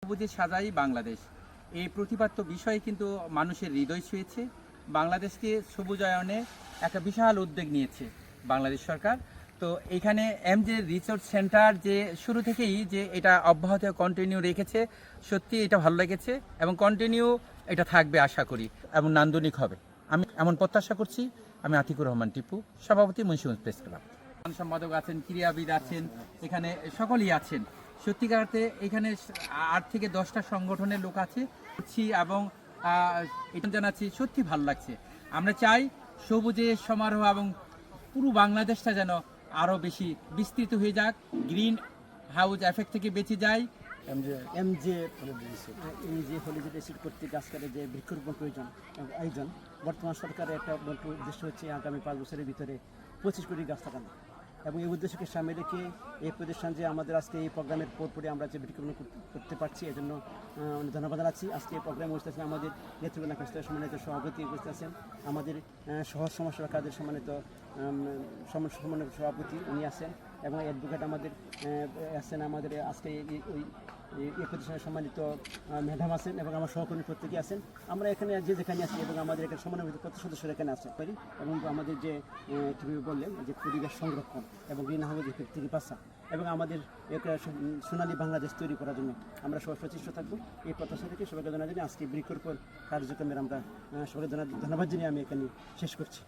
সবুজে সাজাই বাংলাদেশ এই প্রতিপাদ্য বিষয়ে কিন্তু মানুষের হৃদয় ছুঁয়েছে। বাংলাদেশকে সবুজায়নে একটা বিশাল উদ্যোগ নিয়েছে বাংলাদেশ সরকার। তো এখানে এমজে রিসোর্স সেন্টার যে শুরু থেকেই যে এটা অব্যাহত কন্টিনিউ রেখেছে, সত্যি এটা ভালো লেগেছে এবং কন্টিনিউ এটা থাকবে আশা করি এবং নান্দনিক হবে, আমি এমন প্রত্যাশা করছি। আমি আতিকুর রহমান টিপু, সভাপতি মুন্সিগঞ্জ প্রেস ক্লাব। সম্পাদক আছেন, ক্রীড়াবিদ আছেন, এখানে সকলেই আছেন। সত্যিকারতে এখানে 8 থেকে 10টা সংগঠনের লোক আছে এবং এটা জানাচ্ছি সত্যি ভালো লাগছে। আমরা চাই সবুজের সমারোহ এবং পুরো বাংলাদেশটা যেন আরও বেশি বিস্তৃত হয়ে যাক, গ্রিন হাউস এফেক্ট থেকে বেঁচে যায়। এমজে হলিডে এসিড কর্তৃক আজকের যে বৃক্ষরোপণ আয়োজন বর্তমান সরকারের একটা উদ্দেশ্য হচ্ছে আগামী 5 বছরের ভিতরে 25 কোটি গাছ লাগানো, এবং এই উদ্দেশ্যকে সামনে রেখে এই প্রতিষ্ঠান যে আমাদের আজকে এই প্রোগ্রামের পরে আমরা যে বৃক্ষরোপণ করতে পারছি এজন্য ধন্যবাদ জানাচ্ছি। আজকে এই প্রোগ্রামে উপস্থিত আছেন আমাদের নেতৃবৃন্দ, সম্মানিত সভাপতি উপস্থিত আছেন, আমাদের সহজ সমস্যা কাজের সম্মানিত সভাপতি উনি আছেন, এবং অ্যাডভোকেট আমাদের আছেন, আমাদের আজকে এই প্রতিষ্ঠানের সম্মানিত ম্যাডাম আছেন, এবং আমার সহকর্মী প্রত্যেকে আছেন। আমরা এখানে যেখানে আছি এবং আমাদের এখানে সম্মানিত প্রত্যেক সদস্যরা এখানে আসতে পারি, এবং আমাদের যে কীভাবে বললেন যে পরিবেশ সংরক্ষণ এবং গ্রিন হাউস ইফেক্ট থেকে বাঁচা এবং আমাদের একটা সোনালী বাংলাদেশ তৈরি করার জন্য আমরা সবাই সচেষ্ট থাকবো। এই প্রত্যাশা থেকে সবাইকে জানাই আজকে বৃক্ষরোপণ কার্যক্রমের আমরা সবাইকে ধন্যবাদ জানিয়ে আমি এখানে শেষ করছি।